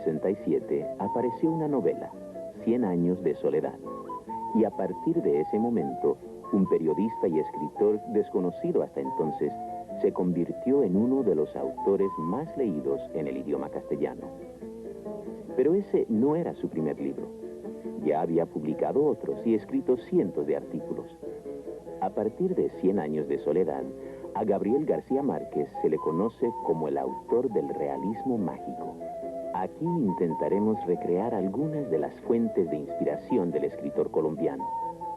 1967 apareció una novela, 100 años de soledad. Y a partir de ese momento, un periodista y escritor desconocido hasta entonces se convirtió en uno de los autores más leídos en el idioma castellano. Pero ese no era su primer libro. Ya había publicado otros y escrito cientos de artículos. A partir de 100 años de soledad, a Gabriel García Márquez se le conoce como el autor del realismo mágico. Aquí intentaremos recrear algunas de las fuentes de inspiración del escritor colombiano.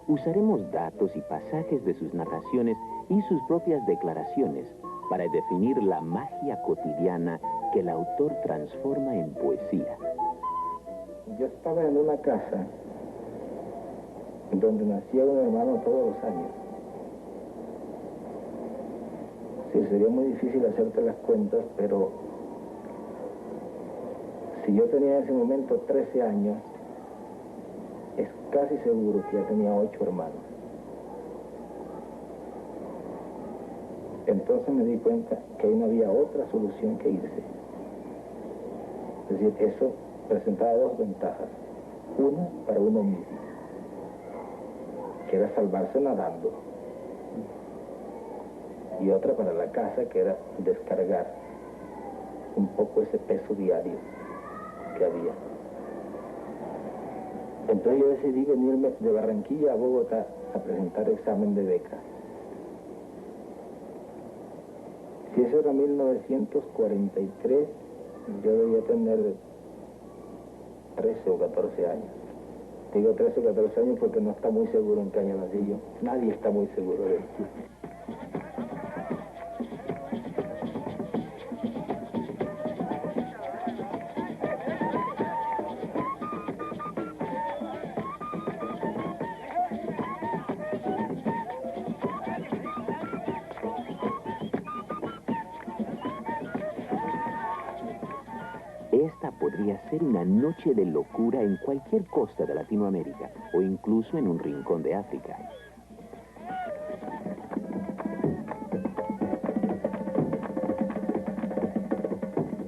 Usaremos datos y pasajes de sus narraciones y sus propias declaraciones para definir la magia cotidiana que el autor transforma en poesía. Yo estaba en una casa donde nacía un hermano todos los años. Sí, sería muy difícil hacerte las cuentas, pero si yo tenía en ese momento 13 años, es casi seguro que ya tenía 8 hermanos. Entonces me di cuenta que ahí no había otra solución que irse. Es decir, eso presentaba dos ventajas. Una para uno mismo, que era salvarse nadando. Y otra para la casa, que era descargar un poco ese peso diario que había. Entonces yo decidí venirme de Barranquilla a Bogotá a presentar examen de beca. Si eso era 1943, yo debía tener 13 o 14 años. Digo 13 o 14 años porque no está muy seguro en qué año nací yo. Nadie está muy seguro de eso. Esta podría ser una noche de locura en cualquier costa de Latinoamérica o incluso en un rincón de África.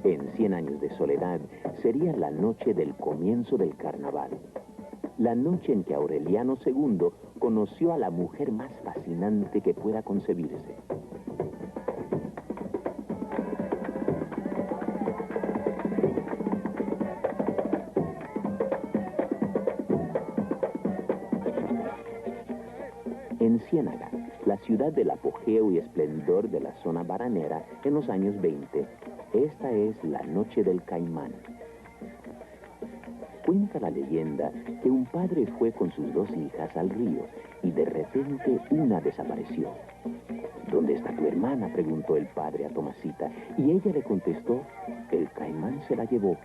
En 100 años de soledad sería la noche del comienzo del carnaval. La noche en que Aureliano II conoció a la mujer más fascinante que pueda concebirse. En Ciénaga, la ciudad del apogeo y esplendor de la zona baranera en los años 20, esta es la noche del Caimán. Cuenta la leyenda que un padre fue con sus 2 hijas al río y de repente una desapareció. ¿Dónde está tu hermana?, preguntó el padre a Tomasita, y ella le contestó: el Caimán se la llevó.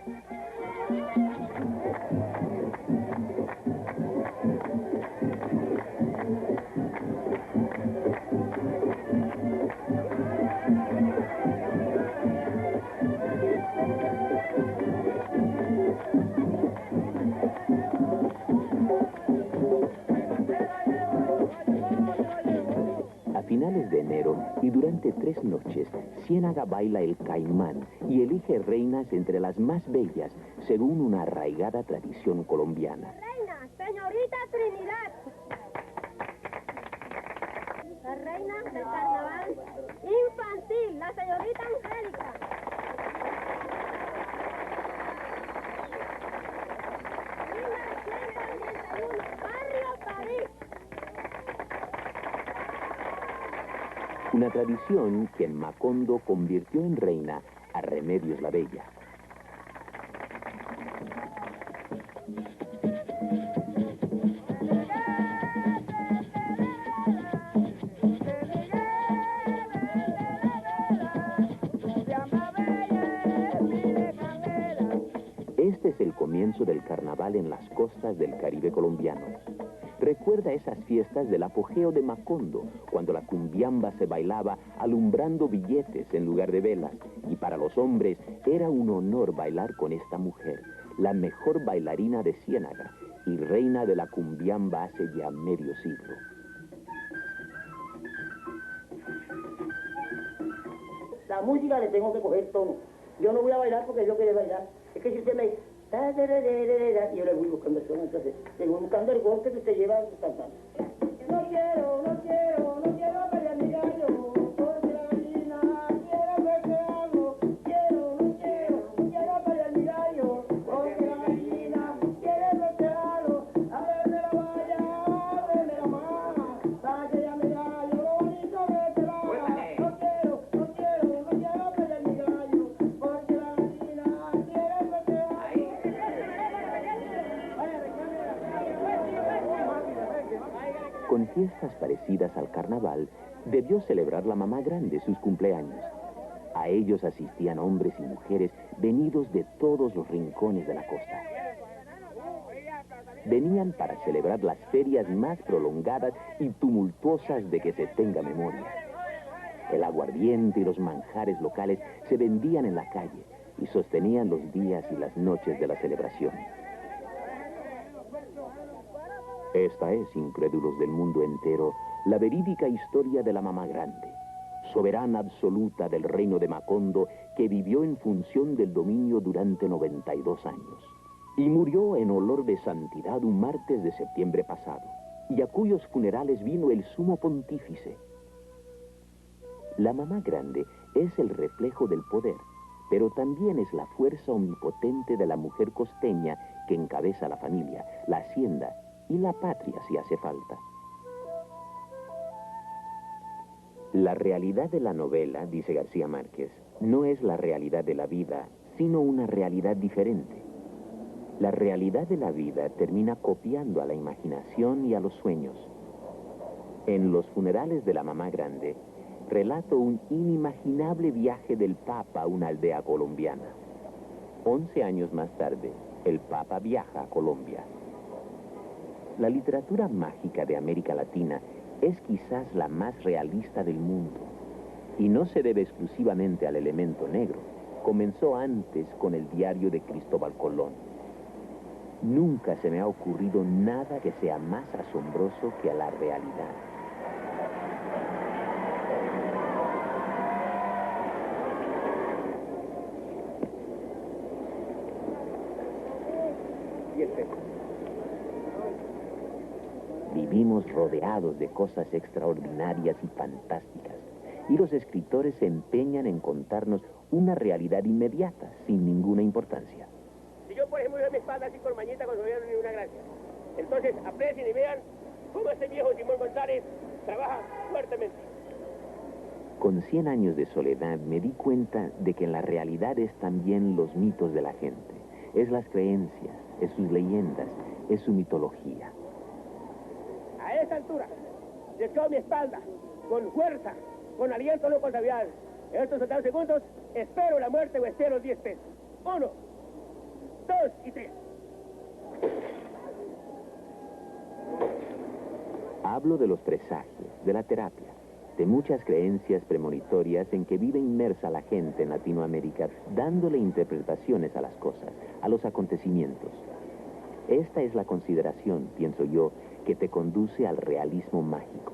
A finales de enero y durante 3 noches, Ciénaga baila el Caimán y elige reinas entre las más bellas, según una arraigada tradición colombiana. Reina, señorita Trinidad. La reina del carnaval infantil, la señorita Angélica. Barrio París. Una tradición que en Macondo convirtió en reina a Remedios la Bella. Este es el comienzo del carnaval en las costas del Caribe colombiano. Recuerda esas fiestas del apogeo de Macondo, cuando la cumbiamba se bailaba alumbrando billetes en lugar de velas, y para los hombres era un honor bailar con esta mujer, la mejor bailarina de Ciénaga y reina de la cumbiamba hace ya medio siglo. La música le tengo que coger tono. Yo no voy a bailar porque yo quiero bailar. Es que si usted me Y yo le voy buscando el son, entonces, le voy buscando el golpe que usted lleva cantando. No quiero, no quiero, no quiero pelear mi gallo, porque la gallina quiere ver que hago. Quiero, no quiero, no quiero pelear mi gallo, porque la gallina quiere ver que hago. Ábreme la valla, ábreme la mano, para que ella me gallo, lo bonito que te va. No quiero, no quiero, no quiero pelear mi gallo, porque la gallina quiere ver que hago. Con fiestas parecidas al carnaval, debió celebrar la mamá grande sus cumpleaños. A ellos asistían hombres y mujeres venidos de todos los rincones de la costa. Venían para celebrar las ferias más prolongadas y tumultuosas de que se tenga memoria. El aguardiente y los manjares locales se vendían en la calle y sostenían los días y las noches de la celebración. Esta es, incrédulos del mundo entero, la verídica historia de la mamá grande, soberana absoluta del reino de Macondo, que vivió en función del dominio durante 92 años. Y murió en olor de santidad un martes de septiembre pasado, y a cuyos funerales vino el sumo pontífice. La mamá grande es el reflejo del poder, pero también es la fuerza omnipotente de la mujer costeña que encabeza la familia, la hacienda y la patria si hace falta. La realidad de la novela, dice García Márquez, no es la realidad de la vida, sino una realidad diferente. La realidad de la vida termina copiando a la imaginación y a los sueños. En Los funerales de la mamá grande, relato un inimaginable viaje del Papa a una aldea colombiana. 11 años más tarde, el Papa viaja a Colombia. La literatura mágica de América Latina es quizás la más realista del mundo, y no se debe exclusivamente al elemento negro. Comenzó antes con el diario de Cristóbal Colón. Nunca se me ha ocurrido nada que sea más asombroso que a la realidad. Vivimos rodeados de cosas extraordinarias y fantásticas, y los escritores se empeñan en contarnos una realidad inmediata, sin ninguna importancia. Si yo, por ejemplo, veo mi espalda así con mañita, con no ni una gracia. Entonces, aprecien y vean cómo este viejo Simón González trabaja fuertemente. Con 100 años de soledad me di cuenta de que la realidad es también los mitos de la gente. Es las creencias, es sus leyendas, es su mitología. A esta altura, les quedo mi espalda, con fuerza, con aliento, no con sabiedad. En estos 70 segundos, espero la muerte o espero 10 pesos. 1, 2 y 3. Hablo de los presagios, de la terapia, de muchas creencias premonitorias en que vive inmersa la gente en Latinoamérica, dándole interpretaciones a las cosas, a los acontecimientos. Esta es la consideración, pienso yo, que te conduce al realismo mágico.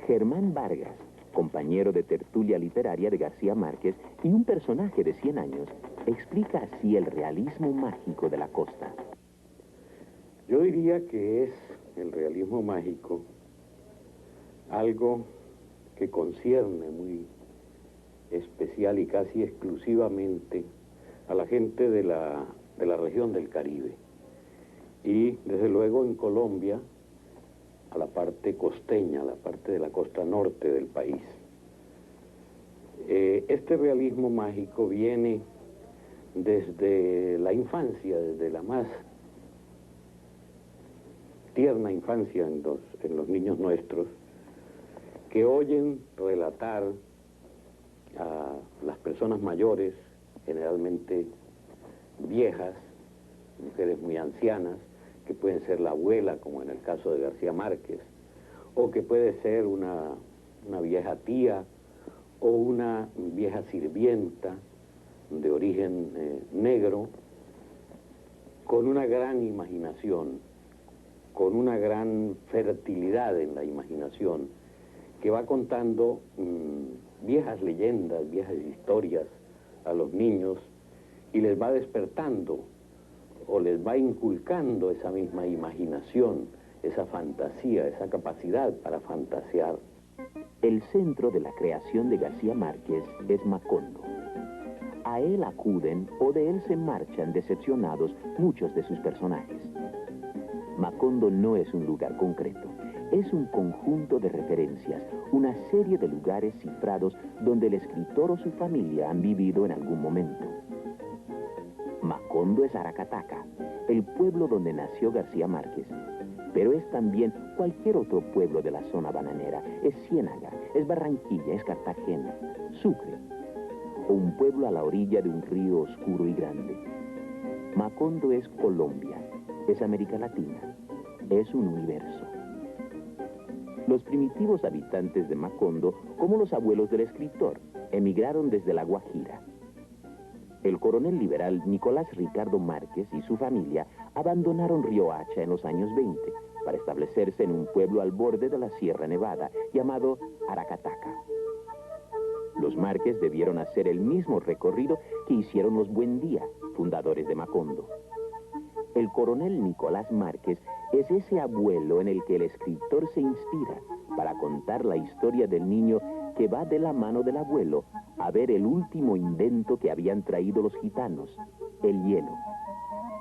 Germán Vargas, compañero de tertulia literaria de García Márquez y un personaje de 100 años, explica así el realismo mágico de la costa. Yo diría que es el realismo mágico algo que concierne muy especial y casi exclusivamente a la gente de la región del Caribe. Y desde luego en Colombia, a la parte costeña, a la parte de la costa norte del país. Este realismo mágico viene desde la infancia, desde la más tierna infancia en los niños nuestros, que oyen relatar a las personas mayores, generalmente viejas, mujeres muy ancianas, que pueden ser la abuela, como en el caso de García Márquez, o que puede ser una vieja tía o una vieja sirvienta de origen negro, con una gran imaginación, con una gran fertilidad en la imaginación, que va contando viejas leyendas, viejas historias a los niños y les va despertando o les va inculcando esa misma imaginación, esa fantasía, esa capacidad para fantasear. El centro de la creación de García Márquez es Macondo. A él acuden o de él se marchan decepcionados muchos de sus personajes. Macondo no es un lugar concreto, es un conjunto de referencias, una serie de lugares cifrados donde el escritor o su familia han vivido en algún momento. Macondo es Aracataca, el pueblo donde nació García Márquez, pero es también cualquier otro pueblo de la zona bananera, es Ciénaga, es Barranquilla, es Cartagena, Sucre, o un pueblo a la orilla de un río oscuro y grande. Macondo es Colombia, es América Latina, es un universo. Los primitivos habitantes de Macondo, como los abuelos del escritor, emigraron desde la Guajira. El coronel liberal Nicolás Ricardo Márquez y su familia abandonaron Riohacha en los años 20 para establecerse en un pueblo al borde de la Sierra Nevada llamado Aracataca. Los Márquez debieron hacer el mismo recorrido que hicieron los Buendía, fundadores de Macondo. El coronel Nicolás Márquez es ese abuelo en el que el escritor se inspira para contar la historia del niño que va de la mano del abuelo a ver el último invento que habían traído los gitanos, el hielo.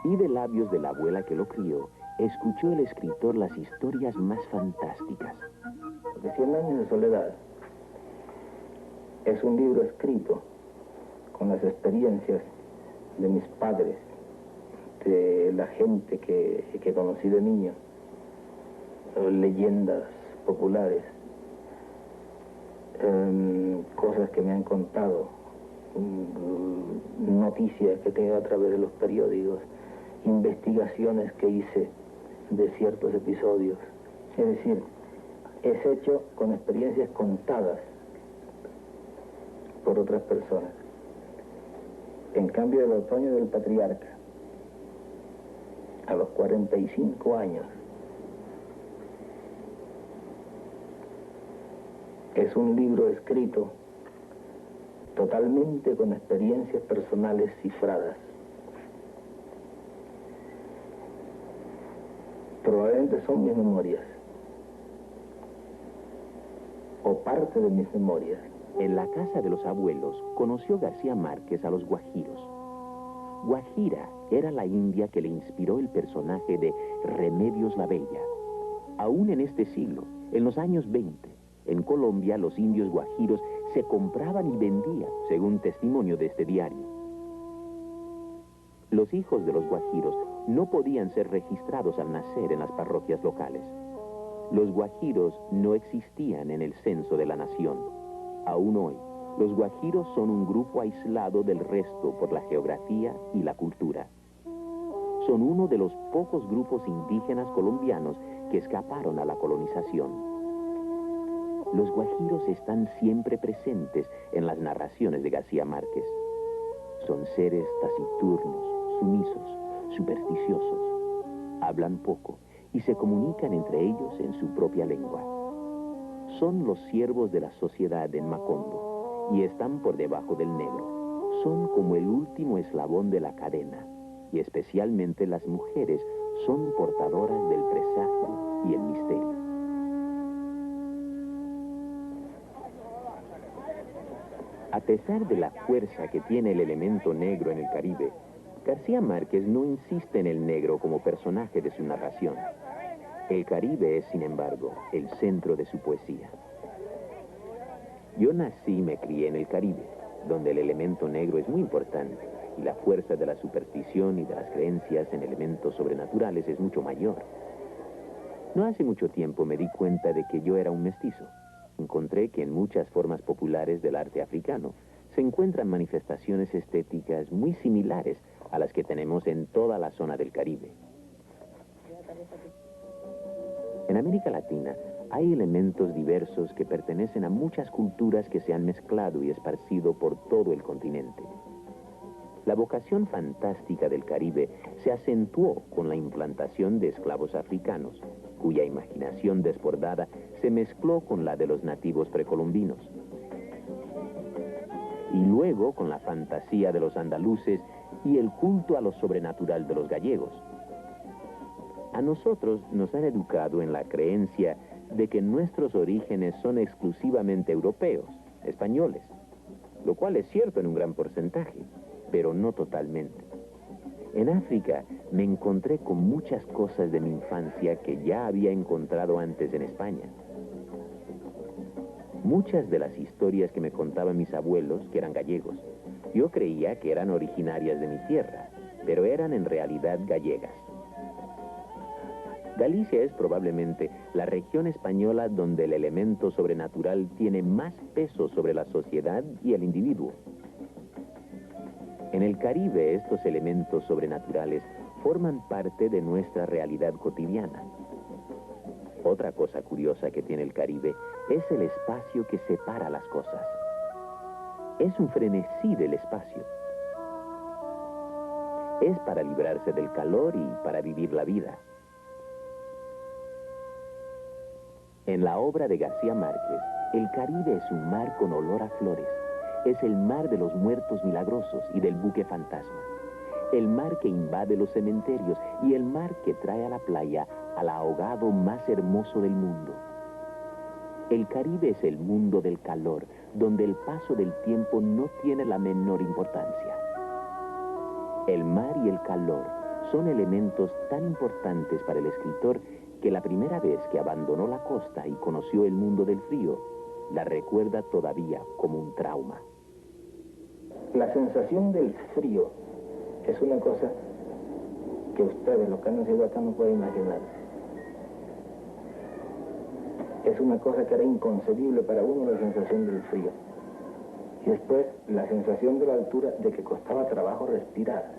Y de labios de la abuela que lo crió, escuchó el escritor las historias más fantásticas. Porque 100 años de soledad es un libro escrito con las experiencias de mis padres, de la gente que conocí de niño, leyendas populares, cosas que me han contado, noticias que tengo a través de los periódicos, investigaciones que hice de ciertos episodios. Es decir, es hecho con experiencias contadas por otras personas. En cambio, el otoño del patriarca, a los 45 años, es un libro escrito totalmente con experiencias personales cifradas. Probablemente son mis memorias, o parte de mis memorias. En la casa de los abuelos conoció García Márquez a los guajiros. Guajira era la india que le inspiró el personaje de Remedios la Bella. Aún en este siglo, en los años 20, en Colombia los indios guajiros se compraban y vendían, según testimonio de este diario. Los hijos de los guajiros no podían ser registrados al nacer en las parroquias locales. Los guajiros no existían en el censo de la nación. Aún hoy, los guajiros son un grupo aislado del resto por la geografía y la cultura. Son uno de los pocos grupos indígenas colombianos que escaparon a la colonización. Los guajiros están siempre presentes en las narraciones de García Márquez. Son seres taciturnos, sumisos, supersticiosos. Hablan poco y se comunican entre ellos en su propia lengua. Son los siervos de la sociedad en Macondo y están por debajo del negro. Son como el último eslabón de la cadena y especialmente las mujeres son portadoras del presagio y el misterio. A pesar de la fuerza que tiene el elemento negro en el Caribe, García Márquez no insiste en el negro como personaje de su narración. El Caribe es, sin embargo, el centro de su poesía. Yo nací y me crié en el Caribe, donde el elemento negro es muy importante y la fuerza de la superstición y de las creencias en elementos sobrenaturales es mucho mayor. No hace mucho tiempo me di cuenta de que yo era un mestizo. Encontré que en muchas formas populares del arte africano se encuentran manifestaciones estéticas muy similares a las que tenemos en toda la zona del Caribe. En América Latina hay elementos diversos que pertenecen a muchas culturas que se han mezclado y esparcido por todo el continente. La vocación fantástica del Caribe se acentuó con la implantación de esclavos africanos, cuya imaginación desbordada se mezcló con la de los nativos precolombinos. Y luego con la fantasía de los andaluces y el culto a lo sobrenatural de los gallegos. A nosotros nos han educado en la creencia de que nuestros orígenes son exclusivamente europeos, españoles, lo cual es cierto en un gran porcentaje, pero no totalmente. En África me encontré con muchas cosas de mi infancia que ya había encontrado antes en España. Muchas de las historias que me contaban mis abuelos, que eran gallegos, yo creía que eran originarias de mi tierra, pero eran en realidad gallegas. Galicia es probablemente la región española donde el elemento sobrenatural tiene más peso sobre la sociedad y el individuo. En el Caribe, estos elementos sobrenaturales forman parte de nuestra realidad cotidiana. Otra cosa curiosa que tiene el Caribe es el espacio que separa las cosas. Es un frenesí del espacio. Es para librarse del calor y para vivir la vida. En la obra de García Márquez, el Caribe es un mar con olor a flores. Es el mar de los muertos milagrosos y del buque fantasma. El mar que invade los cementerios y el mar que trae a la playa al ahogado más hermoso del mundo. El Caribe es el mundo del calor, donde el paso del tiempo no tiene la menor importancia. El mar y el calor son elementos tan importantes para el escritor que la primera vez que abandonó la costa y conoció el mundo del frío, la recuerda todavía como un trauma. La sensación del frío es una cosa que ustedes, los que han nacido acá, no pueden imaginar. Es una cosa que era inconcebible para uno, la sensación del frío. Y después la sensación de la altura, de que costaba trabajo respirar.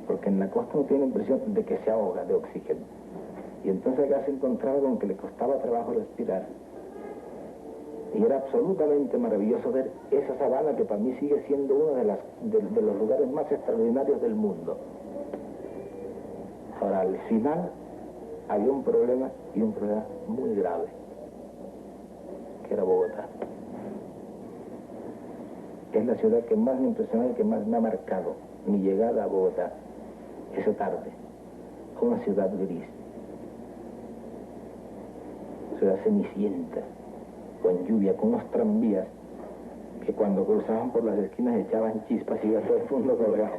Porque en la costa uno tiene la impresión de que se ahoga de oxígeno. Y entonces acá se encontraba con que le costaba trabajo respirar. Y era absolutamente maravilloso ver esa sabana que para mí sigue siendo uno de los lugares más extraordinarios del mundo. Ahora, al final había un problema, y un problema muy grave, que era Bogotá. Es la ciudad que más me impresionó y que más me ha marcado mi llegada a Bogotá esa tarde. Una ciudad gris, ciudad cenicienta, con lluvia, con unos tranvías que cuando cruzaban por las esquinas echaban chispas y iba todo el mundo colgado.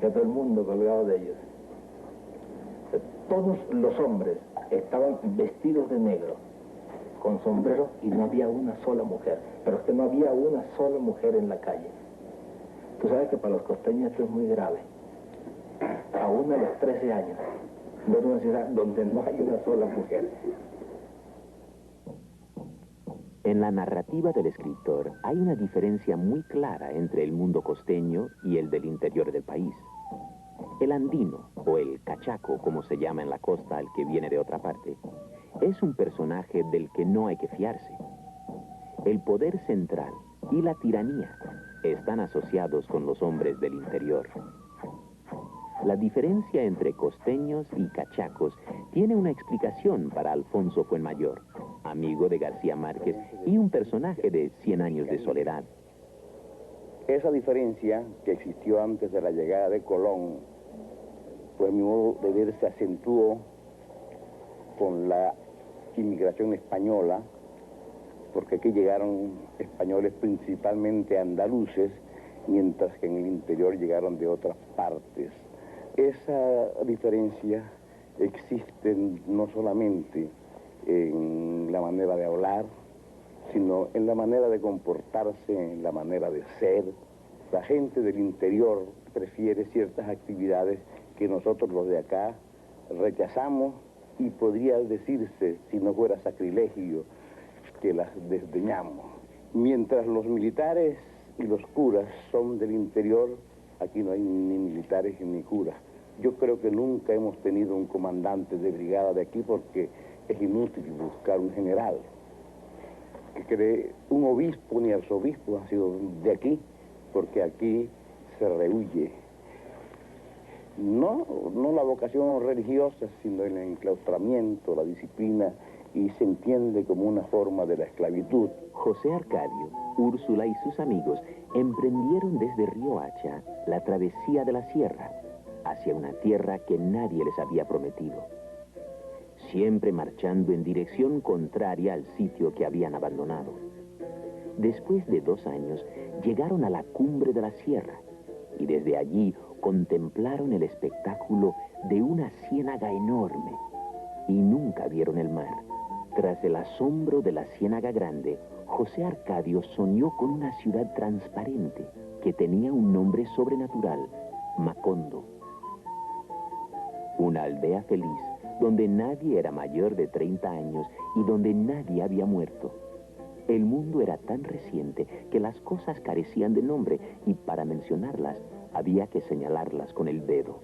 Iba todo el mundo colgado de ellos. Todos los hombres estaban vestidos de negro, con sombrero, y no había una sola mujer. Pero es que no había una sola mujer en la calle. Tú sabes que para los costeños esto es muy grave. Aún a los 13 años, ver una ciudad donde no hay una sola mujer. En la narrativa del escritor hay una diferencia muy clara entre el mundo costeño y el del interior del país. El andino, o el cachaco, como se llama en la costa al que viene de otra parte, es un personaje del que no hay que fiarse. El poder central y la tiranía están asociados con los hombres del interior. La diferencia entre costeños y cachacos tiene una explicación para Alfonso Fuenmayor, amigo de García Márquez y un personaje de 100 años de soledad. Esa diferencia que existió antes de la llegada de Colón, pues a mi modo de ver se acentuó con la inmigración española, porque aquí llegaron españoles principalmente andaluces, mientras que en el interior llegaron de otras partes. Esa diferencia existe no solamente en la manera de hablar, sino en la manera de comportarse, en la manera de ser. La gente del interior prefiere ciertas actividades que nosotros los de acá rechazamos y podría decirse, si no fuera sacrilegio, que las desdeñamos. Mientras los militares y los curas son del interior, aquí no hay ni militares ni curas. Yo creo que nunca hemos tenido un comandante de brigada de aquí porque es inútil buscar un general. Un obispo ni arzobispo ha sido de aquí, porque aquí se rehuye. No la vocación religiosa, sino el enclaustramiento, la disciplina y se entiende como una forma de la esclavitud. José Arcadio, Úrsula y sus amigos emprendieron desde Riohacha la travesía de la sierra hacia una tierra que nadie les había prometido, siempre marchando en dirección contraria al sitio que habían abandonado. Después de 2 años, llegaron a la cumbre de la sierra y desde allí contemplaron el espectáculo de una ciénaga enorme y nunca vieron el mar. Tras el asombro de la ciénaga grande, José Arcadio soñó con una ciudad transparente que tenía un nombre sobrenatural, Macondo. Una aldea feliz donde nadie era mayor de 30 años y donde nadie había muerto. El mundo era tan reciente que las cosas carecían de nombre y para mencionarlas había que señalarlas con el dedo.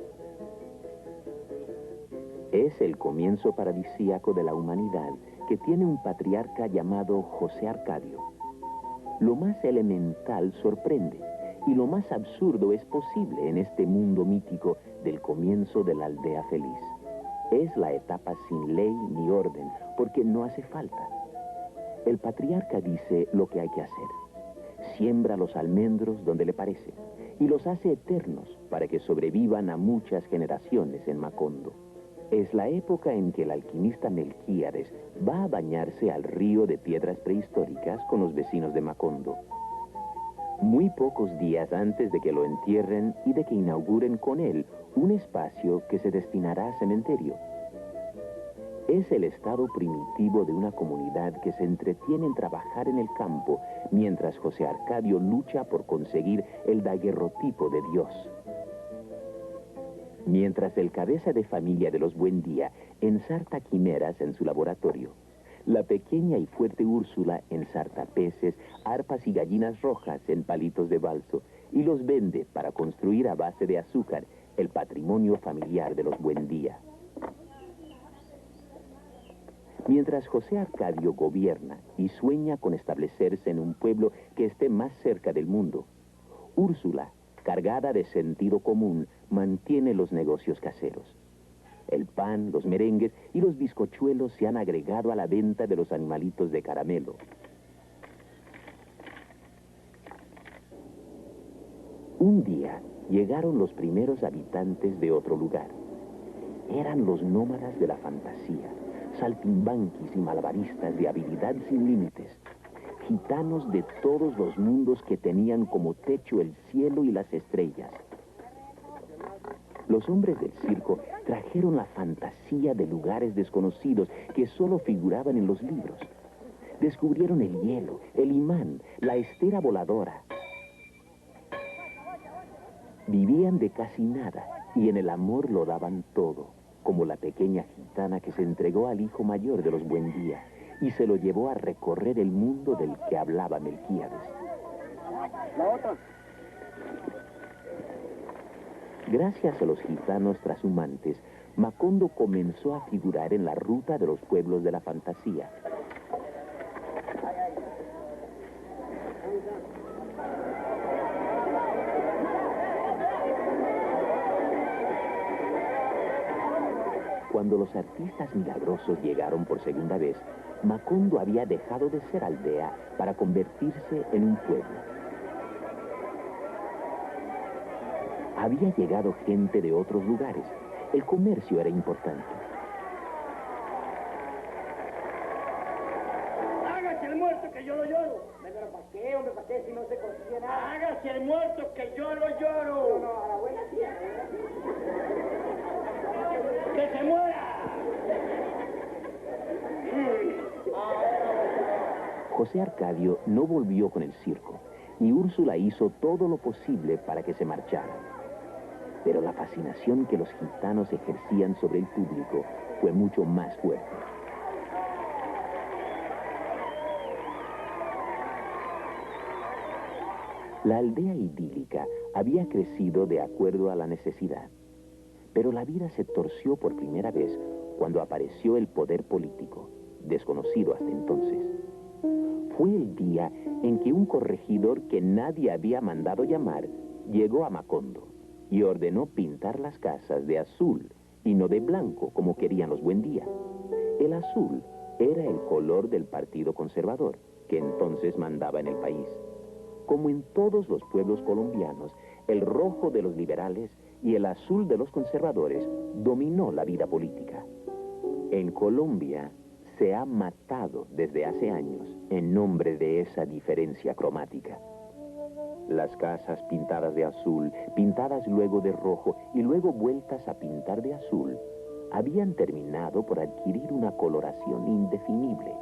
Es el comienzo paradisíaco de la humanidad que tiene un patriarca llamado José Arcadio. Lo más elemental sorprende y lo más absurdo es posible en este mundo mítico del comienzo de la aldea feliz. Es la etapa sin ley ni orden, porque no hace falta. El patriarca dice lo que hay que hacer. Siembra los almendros donde le parece y los hace eternos para que sobrevivan a muchas generaciones en Macondo. Es la época en que el alquimista Melquíades va a bañarse al río de piedras prehistóricas con los vecinos de Macondo. Muy pocos días antes de que lo entierren y de que inauguren con él un espacio que se destinará a cementerio. Es el estado primitivo de una comunidad que se entretiene en trabajar en el campo, mientras José Arcadio lucha por conseguir el daguerrotipo de Dios. Mientras el cabeza de familia de los Buendía ensarta quimeras en su laboratorio, la pequeña y fuerte Úrsula ensarta peces, arpas y gallinas rojas en palitos de balso y los vende para construir a base de azúcar el patrimonio familiar de los Buendía. Mientras José Arcadio gobierna y sueña con establecerse en un pueblo que esté más cerca del mundo, Úrsula, cargada de sentido común, mantiene los negocios caseros. El pan, los merengues y los bizcochuelos se han agregado a la venta de los animalitos de caramelo. Un día llegaron los primeros habitantes de otro lugar. Eran los nómadas de la fantasía, saltimbanquis y malabaristas de habilidad sin límites, gitanos de todos los mundos que tenían como techo el cielo y las estrellas. Los hombres del circo trajeron la fantasía de lugares desconocidos que solo figuraban en los libros. Descubrieron el hielo, el imán, la estera voladora. Vivían de casi nada y en el amor lo daban todo, como la pequeña gitana que se entregó al hijo mayor de los Buendía y se lo llevó a recorrer el mundo del que hablaba Melquíades. La otra. Gracias a los gitanos trashumantes, Macondo comenzó a figurar en la ruta de los pueblos de la fantasía. Cuando los artistas milagrosos llegaron por segunda vez, Macondo había dejado de ser aldea para convertirse en un pueblo. Había llegado gente de otros lugares. El comercio era importante. Hágase el muerto que yo lo lloro. Pero ¿para qué, hombre? ¿Para qué si no se consigue nada? Hágase el muerto que yo lo lloro. No, a la buena tía. ¡Que se muera! José Arcadio no volvió con el circo, y Úrsula hizo todo lo posible para que se marchara. Pero la fascinación que los gitanos ejercían sobre el público fue mucho más fuerte. La aldea idílica había crecido de acuerdo a la necesidad, pero la vida se torció por primera vez cuando apareció el poder político, desconocido hasta entonces. Fue el día en que un corregidor que nadie había mandado llamar llegó a Macondo y ordenó pintar las casas de azul y no de blanco como querían los Buendía. El azul Era el color del Partido Conservador, que entonces mandaba en el país. Como en todos los pueblos colombianos, el rojo de los liberales y el azul de los conservadores dominó la vida política. En Colombia se ha matado desde hace años en nombre de esa diferencia cromática. Las casas pintadas de azul, pintadas luego de rojo y luego vueltas a pintar de azul, habían terminado por adquirir una coloración indefinible.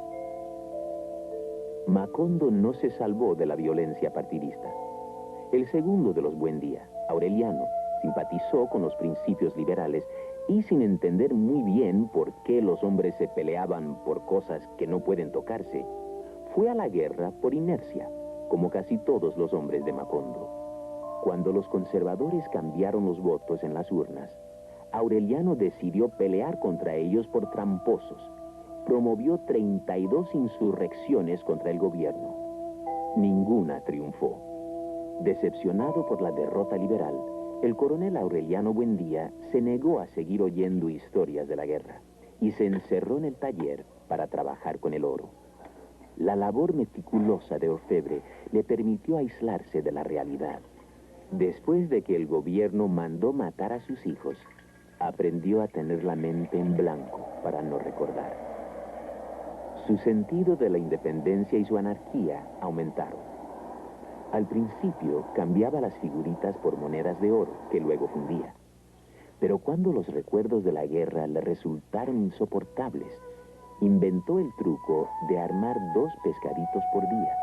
Macondo no se salvó de la violencia partidista. El segundo de los Buendía, Aureliano, simpatizó con los principios liberales y, sin entender muy bien por qué los hombres se peleaban por cosas que no pueden tocarse, fue a la guerra por inercia, como casi todos los hombres de Macondo. Cuando los conservadores cambiaron los votos en las urnas, Aureliano decidió pelear contra ellos por tramposos. Promovió 32 insurrecciones contra el gobierno. Ninguna triunfó. Decepcionado por la derrota liberal, el coronel Aureliano Buendía se negó a seguir oyendo historias de la guerra y se encerró en el taller para trabajar con el oro. La labor meticulosa de orfebre le permitió aislarse de la realidad. Después de que el gobierno mandó matar a sus hijos, aprendió a tener la mente en blanco para no recordar. Su sentido de la independencia y su anarquía aumentaron. Al principio cambiaba las figuritas por monedas de oro, que luego fundía. Pero cuando los recuerdos de la guerra le resultaron insoportables, inventó el truco de armar 2 pescaditos por día.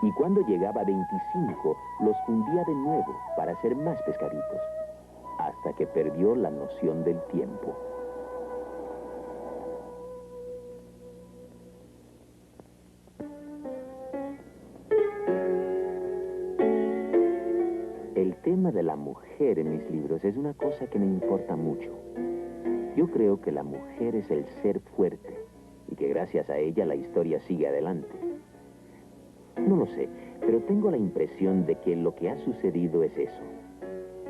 Y cuando llegaba a 25, los fundía de nuevo para hacer más pescaditos, hasta que perdió la noción del tiempo. El tema de la mujer en mis libros es una cosa que me importa mucho. Yo creo que la mujer es el ser fuerte y que gracias a ella la historia sigue adelante. No lo sé, pero tengo la impresión de que lo que ha sucedido es eso.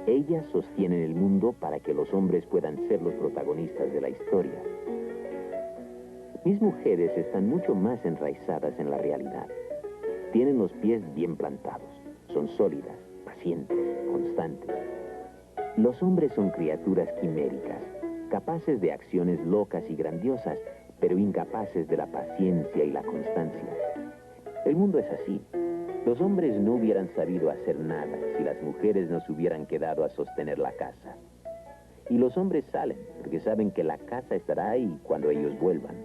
Ellas sostienen el mundo para que los hombres puedan ser los protagonistas de la historia. Mis mujeres están mucho más enraizadas en la realidad. Tienen los pies bien plantados, son sólidas, pacientes, constantes. Los hombres son criaturas quiméricas, capaces de acciones locas y grandiosas, pero incapaces de la paciencia y la constancia. El mundo es así. Los hombres no hubieran sabido hacer nada si las mujeres no se hubieran quedado a sostener la casa. Y los hombres salen porque saben que la casa estará ahí cuando ellos vuelvan.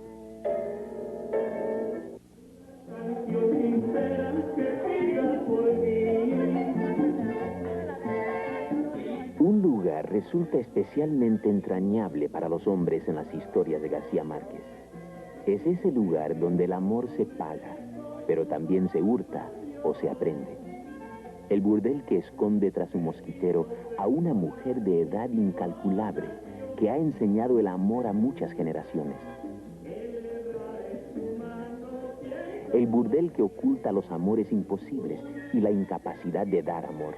Un lugar resulta especialmente entrañable para los hombres en las historias de García Márquez. Es ese lugar donde el amor se paga, pero también se hurta o se aprende. El burdel que esconde tras un mosquitero a una mujer de edad incalculable que ha enseñado el amor a muchas generaciones. El burdel que oculta los amores imposibles y la incapacidad de dar amor.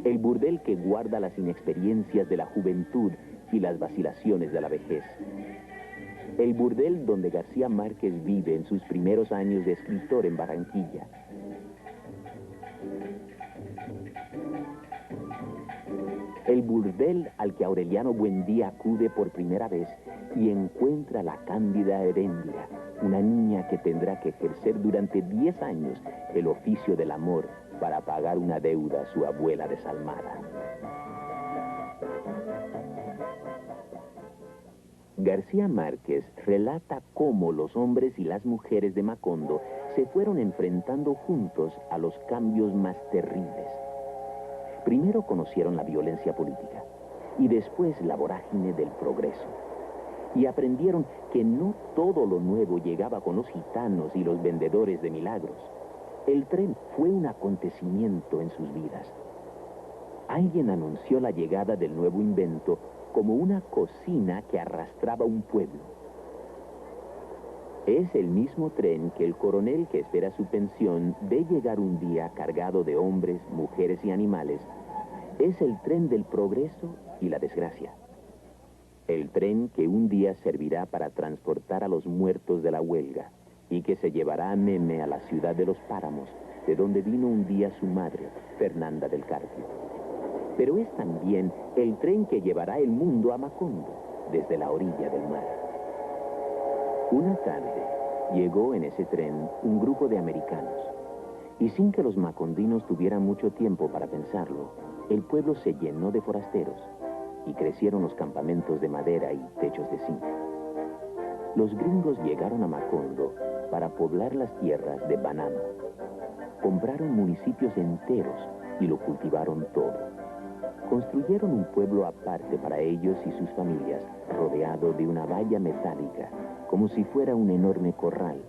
El burdel que guarda las inexperiencias de la juventud y las vacilaciones de la vejez. El burdel donde García Márquez vive en sus primeros años de escritor en Barranquilla. El burdel al que Aureliano Buendía acude por primera vez y encuentra a la cándida Heréndira, una niña que tendrá que ejercer durante 10 años el oficio del amor para pagar una deuda a su abuela desalmada. García Márquez relata cómo los hombres y las mujeres de Macondo se fueron enfrentando juntos a los cambios más terribles. Primero conocieron la violencia política y después la vorágine del progreso. Y aprendieron que no todo lo nuevo llegaba con los gitanos y los vendedores de milagros. El tren fue un acontecimiento en sus vidas. Alguien anunció la llegada del nuevo invento como una cocina que arrastraba un pueblo. Es el mismo tren que el coronel que espera su pensión ve llegar un día cargado de hombres, mujeres y animales. Es el tren del progreso y la desgracia. el tren que un día servirá para transportar a los muertos de la huelga y que se llevará a Meme a la ciudad de los Páramos, de donde vino un día su madre, Fernanda del Carpio. Pero es también el tren que llevará el mundo a Macondo, desde la orilla del mar. Una tarde llegó en ese tren un grupo de americanos, y sin que los macondinos tuvieran mucho tiempo para pensarlo, el pueblo se llenó de forasteros, y crecieron los campamentos de madera y techos de zinc. Los gringos llegaron a Macondo para poblar las tierras de Banano. Compraron municipios enteros y lo cultivaron todo. Construyeron un pueblo aparte para ellos y sus familias, rodeado de una valla metálica, como si fuera un enorme corral.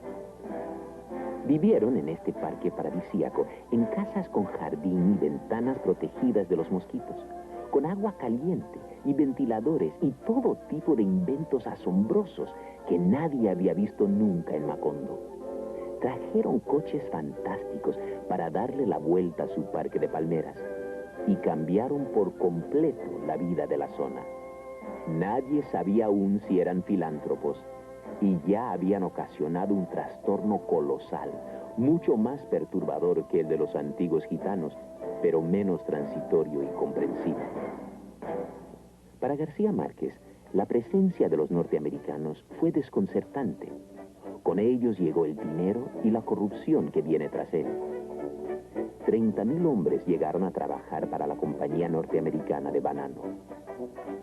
Vivieron en este parque paradisíaco, en casas con jardín y ventanas protegidas de los mosquitos, con agua caliente y ventiladores y todo tipo de inventos asombrosos que nadie había visto nunca en Macondo. Trajeron coches fantásticos para darle la vuelta a su parque de palmeras y cambiaron por completo la vida de la zona. Nadie sabía aún si eran filántropos y ya habían ocasionado un trastorno colosal, mucho más perturbador que el de los antiguos gitanos, pero menos transitorio y comprensible. Para García Márquez, la presencia de los norteamericanos fue desconcertante. Con ellos llegó el dinero y la corrupción que viene tras él. 30.000 hombres llegaron a trabajar para la compañía norteamericana de Banano.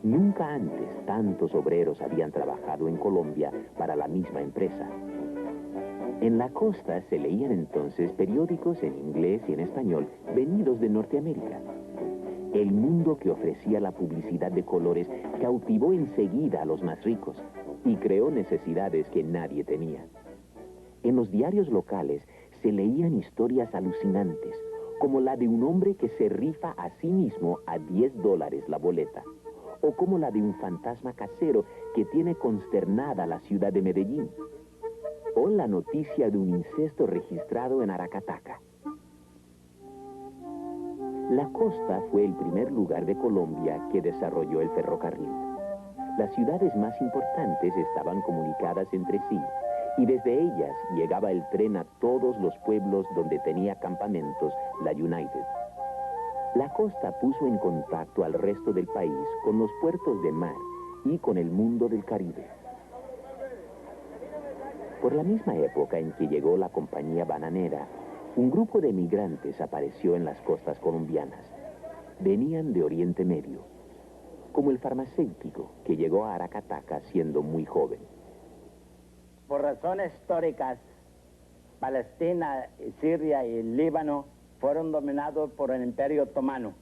Nunca antes tantos obreros habían trabajado en Colombia para la misma empresa. En la costa se leían entonces periódicos en inglés y en español venidos de Norteamérica. El mundo que ofrecía la publicidad de colores cautivó enseguida a los más ricos y creó necesidades que nadie tenía. En los diarios locales se leían historias alucinantes, como la de un hombre que se rifa a sí mismo a $10 la boleta, o como la de un fantasma casero que tiene consternada la ciudad de Medellín, o la noticia de un incesto registrado en Aracataca. La costa fue el primer lugar de Colombia que desarrolló el ferrocarril. Las ciudades más importantes estaban comunicadas entre sí, y desde ellas llegaba el tren a todos los pueblos donde tenía campamentos la United. La costa puso en contacto al resto del país con los puertos de mar y con el mundo del Caribe. Por la misma época en que llegó la compañía bananera, un grupo de emigrantes apareció en las costas colombianas. Venían de Oriente Medio, como el farmacéutico que llegó a Aracataca siendo muy joven. Por razones históricas, Palestina, Siria y el Líbano fueron dominados por el Imperio Otomano.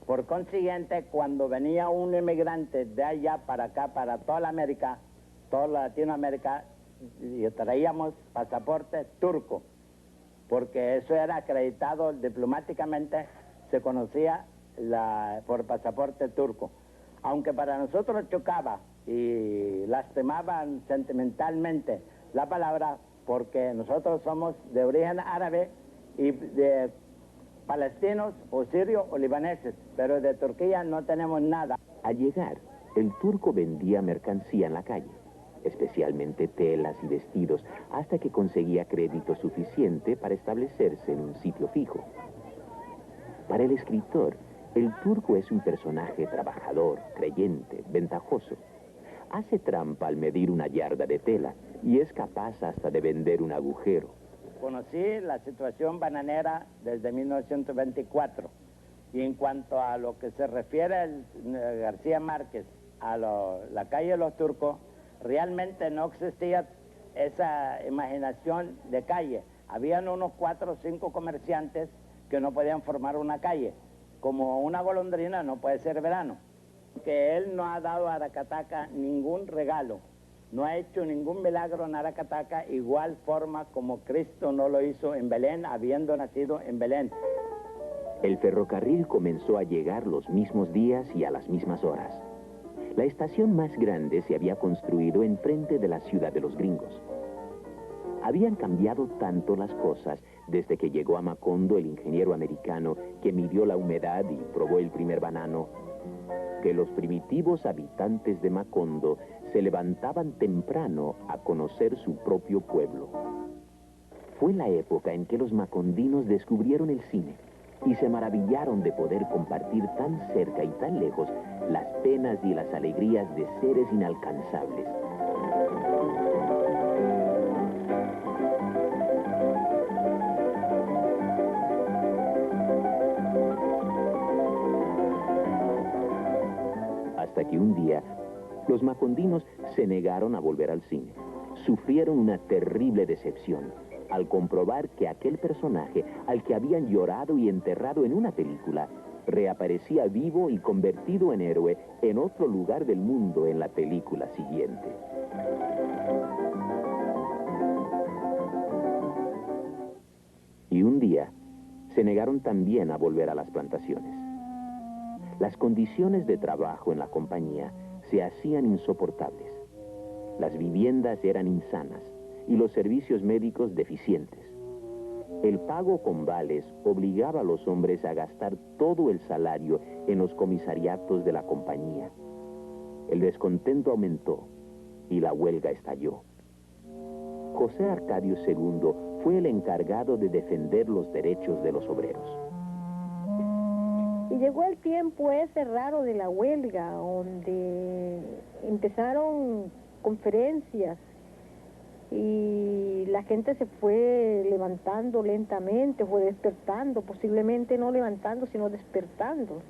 Por consiguiente, cuando venía un inmigrante de allá para acá, para toda la América, toda Latinoamérica, y traíamos pasaporte turco, porque eso era acreditado diplomáticamente, se conocía por pasaporte turco. Aunque para nosotros chocaba y lastimaban sentimentalmente la palabra, porque nosotros somos de origen árabe y de palestinos o sirios o libaneses, pero de Turquía no tenemos nada. Al llegar, el turco vendía mercancía en la calle, especialmente telas y vestidos, hasta que conseguía crédito suficiente para establecerse en un sitio fijo. Para el escritor, el turco es un personaje trabajador, creyente, ventajoso. Hace trampa al medir una yarda de tela y es capaz hasta de vender un agujero. Conocí la situación bananera desde 1924 y en cuanto a lo que se refiere a García Márquez, a la calle de los turcos, realmente no existía esa imaginación de calle. Habían unos 4 o 5 comerciantes que no podían formar una calle. Como una golondrina no puede ser verano. Que él no ha dado a Aracataca ningún regalo, no ha hecho ningún milagro en Aracataca, igual forma como Cristo no lo hizo en Belén, habiendo nacido en Belén. El ferrocarril comenzó a llegar los mismos días y a las mismas horas. La estación más grande se había construido enfrente de la ciudad de los gringos. Habían cambiado tanto las cosas desde que llegó a Macondo el ingeniero americano que midió la humedad y probó el primer banano. que los primitivos habitantes de Macondo se levantaban temprano a conocer su propio pueblo. Fue la época en que los macondinos descubrieron el cine y se maravillaron de poder compartir tan cerca y tan lejos las penas y las alegrías de seres inalcanzables. Hasta que un día, los macondinos se negaron a volver al cine. Sufrieron una terrible decepción al comprobar que aquel personaje al que habían llorado y enterrado en una película reaparecía vivo y convertido en héroe en otro lugar del mundo en la película siguiente. Y un día se negaron también a volver a las plantaciones. Las condiciones de trabajo en la compañía se hacían insoportables. Las viviendas eran insanas y los servicios médicos deficientes. El pago con vales obligaba a los hombres a gastar todo el salario en los comisariatos de la compañía. El descontento aumentó y la huelga estalló. José Arcadio II fue el encargado de defender los derechos de los obreros. Y llegó el tiempo ese raro de la huelga, donde empezaron conferencias y la gente se fue levantando lentamente, fue despertando, posiblemente no levantando, sino despertando.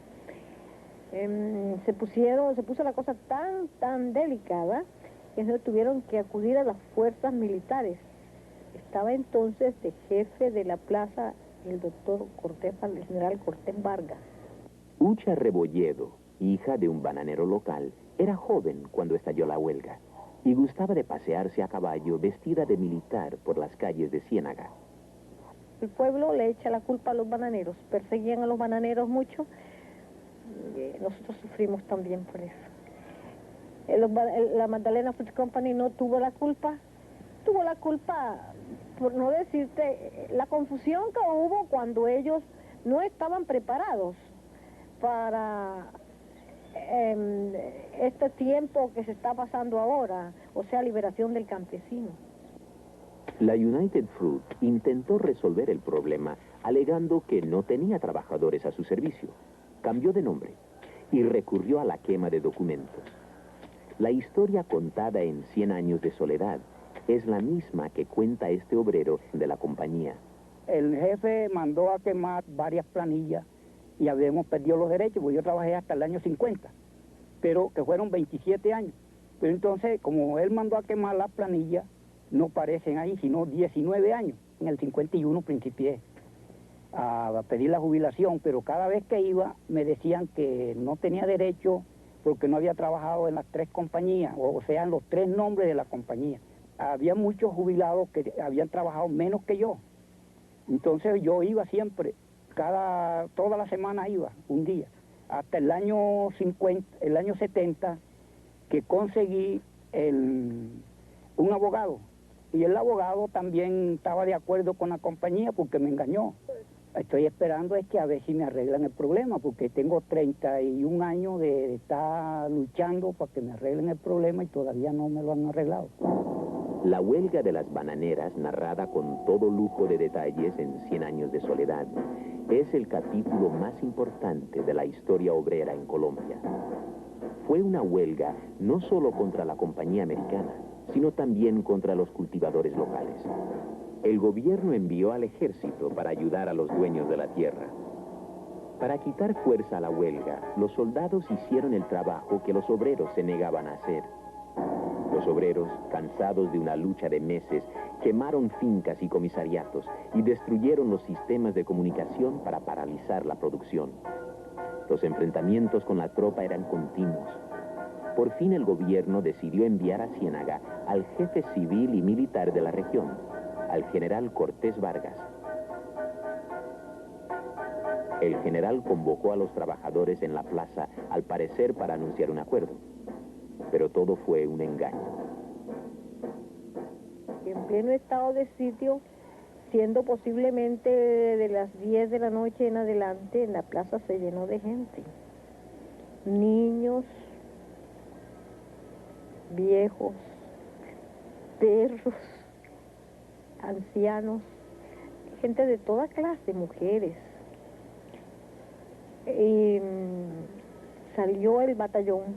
Se puso la cosa tan delicada que se tuvieron que acudir a las fuerzas militares. Estaba entonces de jefe de la plaza el general Cortés Vargas. Ucha Rebolledo, hija de un bananero local, era joven cuando estalló la huelga y gustaba de pasearse a caballo vestida de militar por las calles de Ciénaga. El pueblo le echa la culpa a los bananeros, perseguían a los bananeros mucho, nosotros sufrimos también por eso. La Magdalena Fruit Company no tuvo la culpa, por no decirte, la confusión que hubo cuando ellos no estaban preparados para este tiempo que se está pasando ahora, o sea, liberación del campesino. La United Fruit intentó resolver el problema alegando que no tenía trabajadores a su servicio. Cambió de nombre y recurrió a la quema de documentos. La historia contada en 100 años de soledad es la misma que cuenta este obrero de la compañía. El jefe mandó a quemar varias planillas y habíamos perdido los derechos, porque yo trabajé hasta el año 50, pero que fueron 27 años. Pero entonces, como él mandó a quemar las planillas, no parecen ahí, sino 19 años. En el 51 principié a pedir la jubilación, pero cada vez que iba me decían que no tenía derecho porque no había trabajado en las 3 compañías, o sea, en los 3 nombres de la compañía. Había muchos jubilados que habían trabajado menos que yo. Entonces yo iba siempre, toda la semana iba, un día, hasta el año 70, que conseguí un abogado. Y el abogado también estaba de acuerdo con la compañía porque me engañó. Estoy esperando es que a ver si me arreglan el problema, porque tengo 31 años de estar luchando para que me arreglen el problema y todavía no me lo han arreglado. La huelga de las bananeras, narrada con todo lujo de detalles en 100 años de soledad, es el capítulo más importante de la historia obrera en Colombia. Fue una huelga no solo contra la compañía americana, sino también contra los cultivadores locales. El gobierno envió al ejército para ayudar a los dueños de la tierra. Para quitar fuerza a la huelga, los soldados hicieron el trabajo que los obreros se negaban a hacer. Los obreros, cansados de una lucha de meses, quemaron fincas y comisariatos y destruyeron los sistemas de comunicación para paralizar la producción. Los enfrentamientos con la tropa eran continuos. Por fin el gobierno decidió enviar a Ciénaga al jefe civil y militar de la región, al general Cortés Vargas. El general convocó a los trabajadores en la plaza, al parecer para anunciar un acuerdo. Pero todo fue un engaño. En pleno estado de sitio, siendo posiblemente de las 10 de la noche en adelante, la plaza se llenó de gente. Niños, niños, viejos, perros, ancianos, gente de toda clase, mujeres. Y salió el batallón,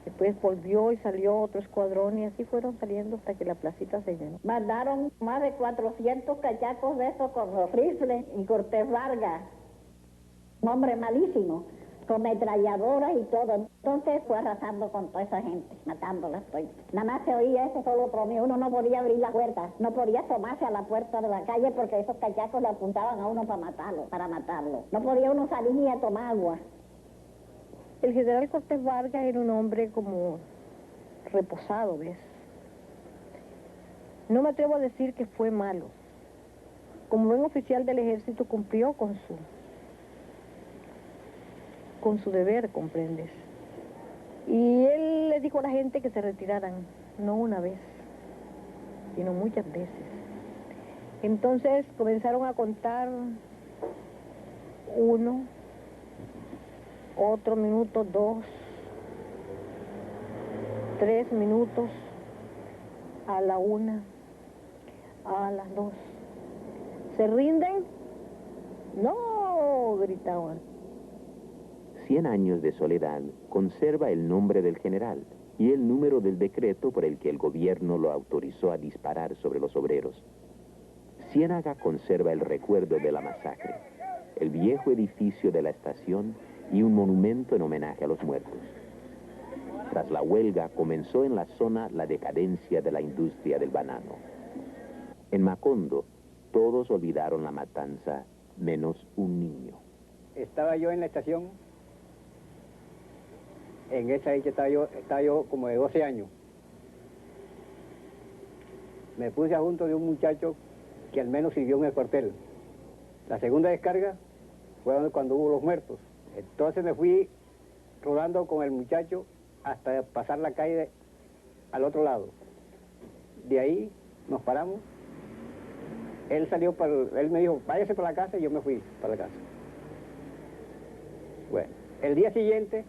después volvió y salió otro escuadrón y así fueron saliendo hasta que la placita se llenó. Mandaron más de 400 cachacos de esos con los rifles y Cortés Vargas, un hombre malísimo, con metralladoras y todo. Entonces fue arrasando con toda esa gente, matándolas. Nada más se oía eso solo por mí. Uno no podía abrir la puerta, no podía asomarse a la puerta de la calle porque esos cachacos le apuntaban a uno para matarlo. No podía uno salir ni a tomar agua. El general Cortés Vargas era un hombre como reposado, ¿ves? No me atrevo a decir que fue malo. Como buen oficial del ejército cumplió con su deber, ¿comprendes? Y él le dijo a la gente que se retiraran, no una vez, sino muchas veces. Entonces comenzaron a contar 1, otro minuto, 2, 3 minutos, a la 1, a las 2. ¿Se rinden? ¡No! Gritaban. 100 años de soledad conserva el nombre del general y el número del decreto por el que el gobierno lo autorizó a disparar sobre los obreros. Ciénaga conserva el recuerdo de la masacre, el viejo edificio de la estación y un monumento en homenaje a los muertos. Tras la huelga comenzó en la zona la decadencia de la industria del banano. En Macondo todos olvidaron la matanza, menos un niño. Estaba yo en la estación. En esa hecha estaba yo como de 12 años. Me puse junto de un muchacho que al menos sirvió en el cuartel. La segunda descarga fue cuando hubo los muertos. Entonces me fui rodando con el muchacho hasta pasar la calle al otro lado. De ahí nos paramos. Él me dijo, váyase para la casa, y yo me fui para la casa. Bueno, el día siguiente,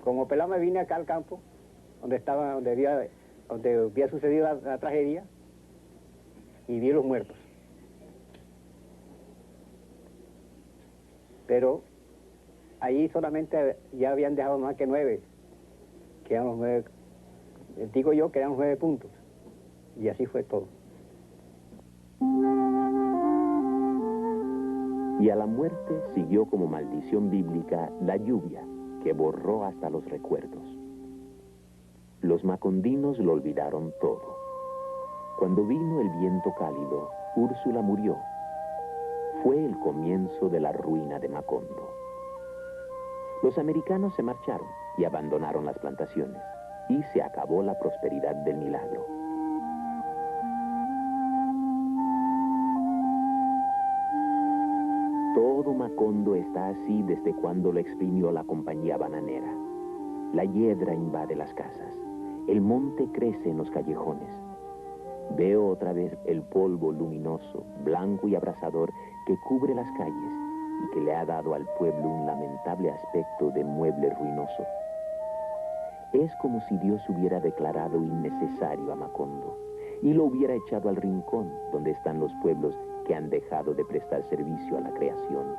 como pelado me vine acá al campo, donde había sucedido la tragedia, y vi los muertos. Pero ahí solamente ya habían dejado más que 9, que eran los 9, digo yo que eran los 9 puntos, y así fue todo. Y a la muerte siguió como maldición bíblica la lluvia, que borró hasta los recuerdos. Los macondinos lo olvidaron todo. Cuando vino el viento cálido, Úrsula murió. Fue el comienzo de la ruina de Macondo. Los americanos se marcharon y abandonaron las plantaciones, y se acabó la prosperidad del Milagro. Todo Macondo está así desde cuando lo exprimió la compañía bananera. La hiedra invade las casas. El monte crece en los callejones. Veo otra vez el polvo luminoso, blanco y abrasador que cubre las calles y que le ha dado al pueblo un lamentable aspecto de mueble ruinoso. Es como si Dios hubiera declarado innecesario a Macondo y lo hubiera echado al rincón donde están los pueblos que han dejado de prestar servicio a la creación.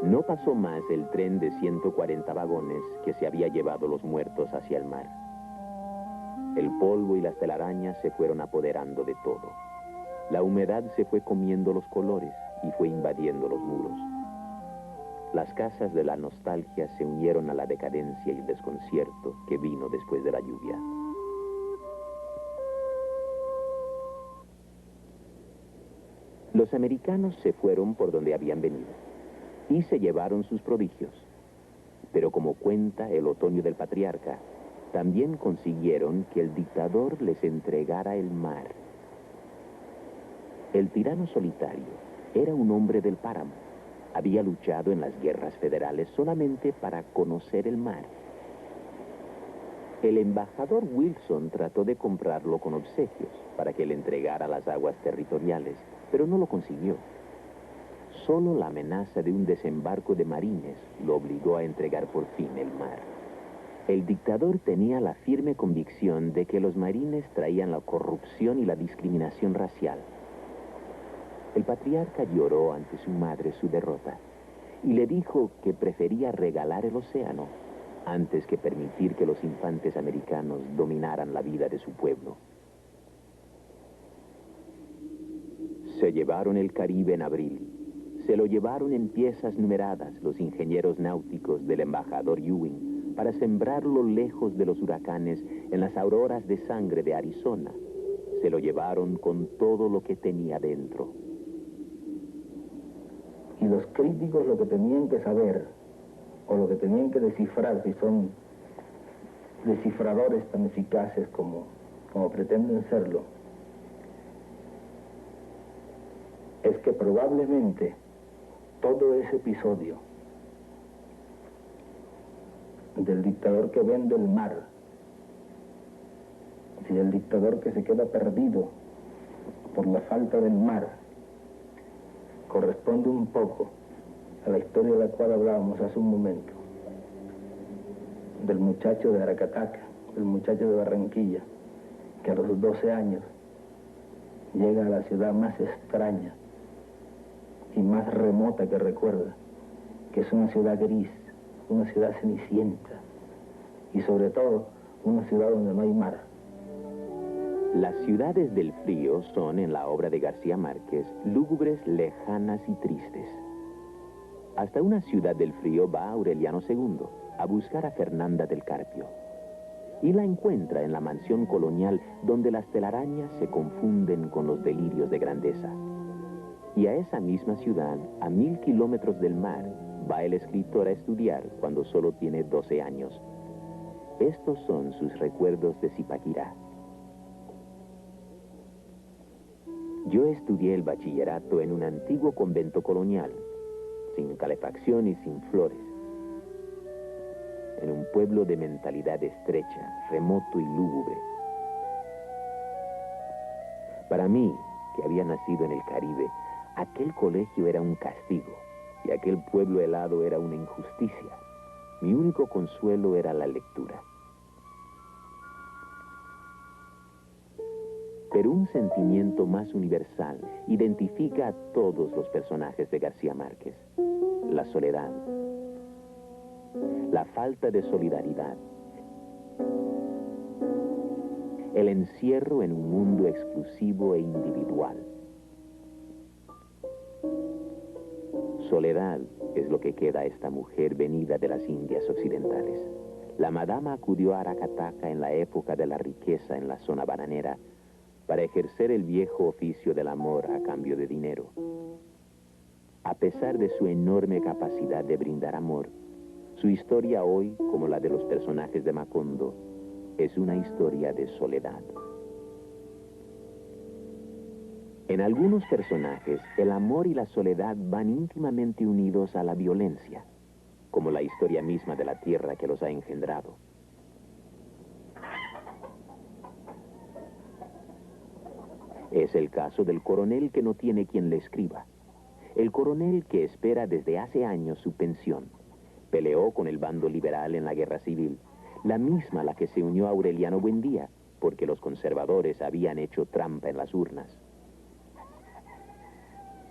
No pasó más el tren de 140 vagones que se había llevado los muertos hacia el mar. El polvo y las telarañas se fueron apoderando de todo. La humedad se fue comiendo los colores y fue invadiendo los muros. Las casas de la nostalgia se unieron a la decadencia y el desconcierto que vino después de la lluvia. Los americanos se fueron por donde habían venido y se llevaron sus prodigios. Pero como cuenta el Otoño del Patriarca, también consiguieron que el dictador les entregara el mar. El tirano solitario era un hombre del páramo. Había luchado en las guerras federales solamente para conocer el mar. El embajador Wilson trató de comprarlo con obsequios para que le entregara las aguas territoriales, pero no lo consiguió. Solo la amenaza de un desembarco de marines lo obligó a entregar por fin el mar. El dictador tenía la firme convicción de que los marines traían la corrupción y la discriminación racial. El patriarca lloró ante su madre su derrota y le dijo que prefería regalar el océano antes que permitir que los infantes americanos dominaran la vida de su pueblo. Se llevaron el Caribe en abril. Se lo llevaron en piezas numeradas los ingenieros náuticos del embajador Ewing para sembrarlo lejos de los huracanes en las auroras de sangre de Arizona. Se lo llevaron con todo lo que tenía dentro. Y los críticos lo que tenían que saber, o lo que tenían que descifrar, si son descifradores tan eficaces como pretenden serlo, es que probablemente todo ese episodio del dictador que vende el mar y del dictador que se queda perdido por la falta del mar corresponde un poco a la historia de la cual hablábamos hace un momento, del muchacho de Aracataca, del muchacho de Barranquilla, que a los 12 años llega a la ciudad más extraña y más remota que recuerda, que es una ciudad gris, una ciudad cenicienta y sobre todo una ciudad donde no hay mar. Las ciudades del frío son, en la obra de García Márquez, lúgubres, lejanas y tristes. Hasta una ciudad del frío va Aureliano II a buscar a Fernanda del Carpio y la encuentra en la mansión colonial donde las telarañas se confunden con los delirios de grandeza. Y a esa misma ciudad, a 1000 kilómetros del mar, va el escritor a estudiar cuando solo tiene 12 años. Estos son sus recuerdos de Zipaquirá. Yo estudié el bachillerato en un antiguo convento colonial, sin calefacción y sin flores, en un pueblo de mentalidad estrecha, remoto y lúgubre. Para mí, que había nacido en el Caribe, aquel colegio era un castigo y aquel pueblo helado era una injusticia. Mi único consuelo era la lectura. Pero un sentimiento más universal identifica a todos los personajes de García Márquez: la soledad, la falta de solidaridad, el encierro en un mundo exclusivo e individual. Soledad es lo que queda a esta mujer venida de las Indias occidentales. La madama acudió a Aracataca en la época de la riqueza en la zona bananera para ejercer el viejo oficio del amor a cambio de dinero. A pesar de su enorme capacidad de brindar amor, su historia hoy, como la de los personajes de Macondo, es una historia de soledad. En algunos personajes, el amor y la soledad van íntimamente unidos a la violencia, como la historia misma de la tierra que los ha engendrado. Es el caso del coronel que no tiene quien le escriba. El coronel que espera desde hace años su pensión. Peleó con el bando liberal en la guerra civil, la misma a la que se unió Aureliano Buendía, porque los conservadores habían hecho trampa en las urnas.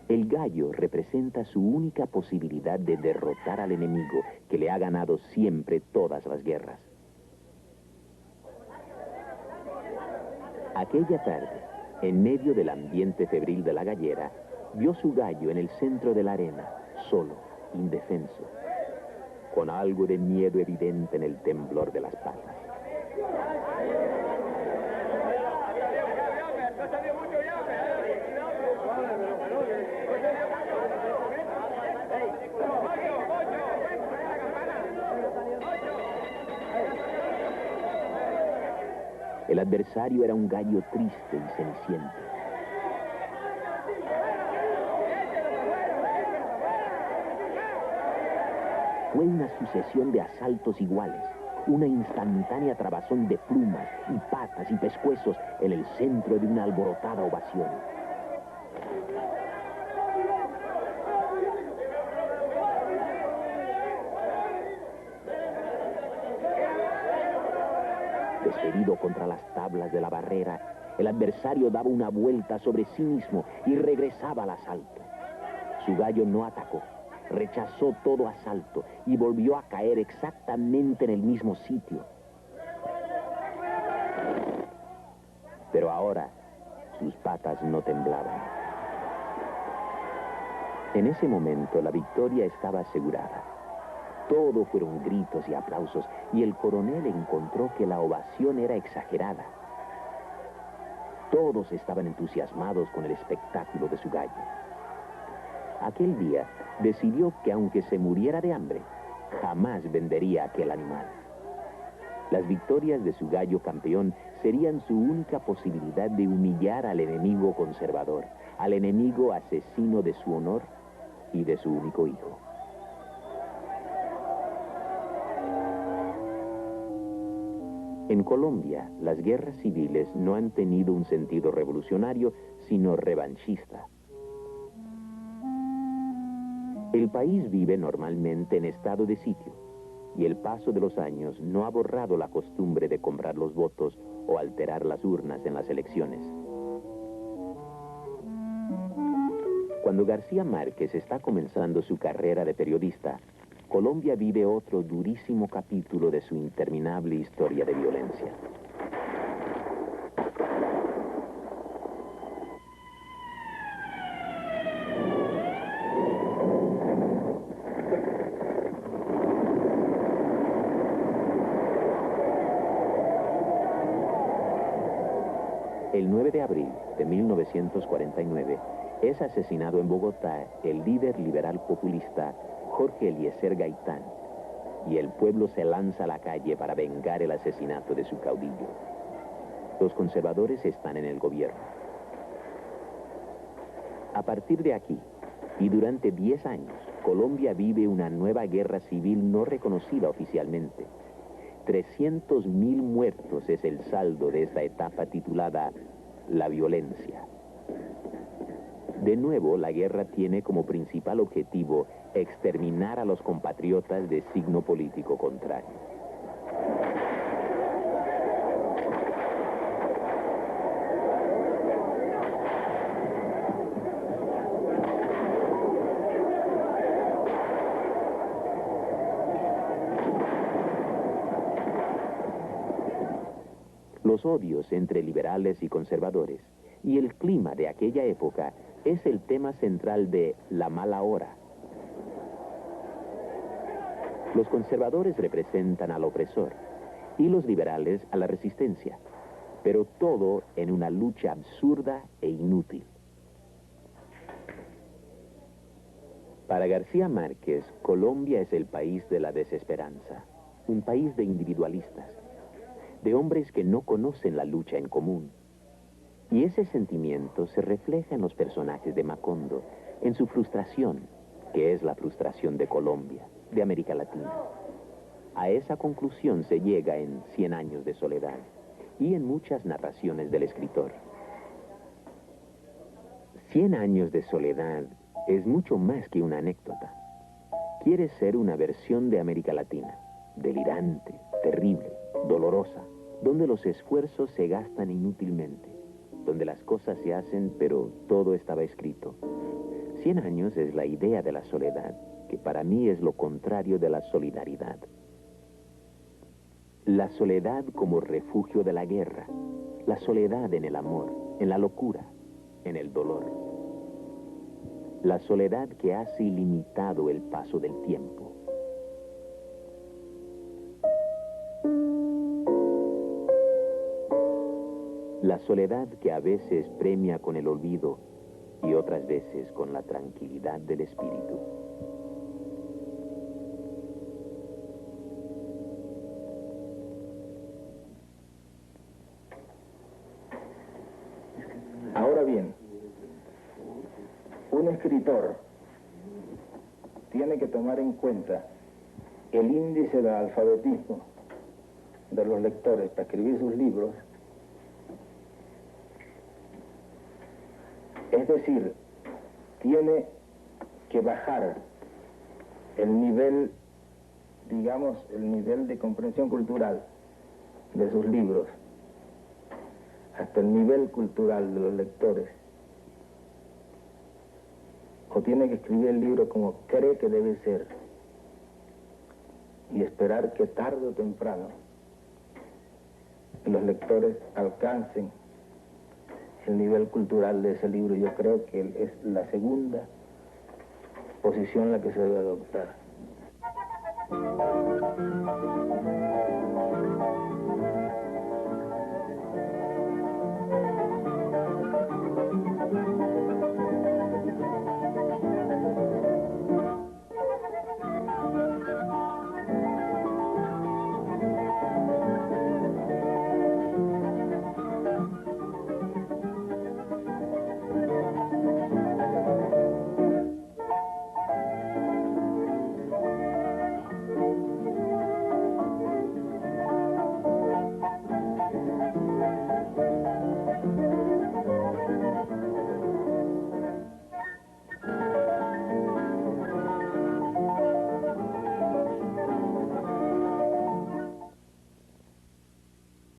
El gallo representa su única posibilidad de derrotar al enemigo que le ha ganado siempre todas las guerras. Aquella tarde, en medio del ambiente febril de la gallera, vio su gallo en el centro de la arena, solo, indefenso, con algo de miedo evidente en el temblor de las patas. El adversario era un gallo triste y ceniciento. Fue una sucesión de asaltos iguales, una instantánea trabazón de plumas y patas y pescuezos en el centro de una alborotada ovación. despedido contra las tablas de la barrera, el adversario daba una vuelta sobre sí mismo y regresaba al asalto. Su gallo no atacó, rechazó todo asalto y volvió a caer exactamente en el mismo sitio. Pero ahora sus patas no temblaban. En ese momento la victoria estaba asegurada. Todo fueron gritos y aplausos, y el coronel encontró que la ovación era exagerada. Todos estaban entusiasmados con el espectáculo de su gallo. Aquel día decidió que aunque se muriera de hambre, jamás vendería aquel animal. Las victorias de su gallo campeón serían su única posibilidad de humillar al enemigo conservador, al enemigo asesino de su honor y de su único hijo. En Colombia, las guerras civiles no han tenido un sentido revolucionario, sino revanchista. El país vive normalmente en estado de sitio, y el paso de los años no ha borrado la costumbre de comprar los votos o alterar las urnas en las elecciones. Cuando García Márquez está comenzando su carrera de periodista, Colombia vive otro durísimo capítulo de su interminable historia de violencia. El 9 de abril de 1949 es asesinado en Bogotá el líder liberal populista Jorge Eliezer Gaitán, y el pueblo se lanza a la calle para vengar el asesinato de su caudillo. Los conservadores están en el gobierno. A partir de aquí, y durante 10 años, Colombia vive una nueva guerra civil no reconocida oficialmente. 300.000 muertos es el saldo de esta etapa titulada La Violencia. De nuevo, la guerra tiene como principal objetivo exterminar a los compatriotas de signo político contrario. Los odios entre liberales y conservadores y el clima de aquella época es el tema central de La Mala Hora. Los conservadores representan al opresor y los liberales a la resistencia, pero todo en una lucha absurda e inútil. Para García Márquez, Colombia es el país de la desesperanza, un país de individualistas, de hombres que no conocen la lucha en común. Y ese sentimiento se refleja en los personajes de Macondo, en su frustración, que es la frustración de Colombia, de América Latina. A esa conclusión se llega en 100 años de soledad y en muchas narraciones del escritor. 100 años de soledad es mucho más que una anécdota. Quiere ser una versión de América Latina, delirante, terrible, dolorosa, donde los esfuerzos se gastan inútilmente, donde las cosas se hacen, pero todo estaba escrito. 100 años es la idea de la soledad, que para mí es lo contrario de la solidaridad. La soledad como refugio de la guerra, la soledad en el amor, en la locura, en el dolor. La soledad que hace ilimitado el paso del tiempo. La soledad que a veces premia con el olvido y otras veces con la tranquilidad del espíritu. Ahora bien, un escritor tiene que tomar en cuenta el índice del alfabetismo de los lectores para escribir sus libros. Es decir, tiene que bajar el nivel, digamos, el nivel de comprensión cultural de sus libros, hasta el nivel cultural de los lectores, o tiene que escribir el libro como cree que debe ser y esperar que tarde o temprano los lectores alcancen el nivel cultural de ese libro. Yo creo que es la segunda posición la que se debe adoptar.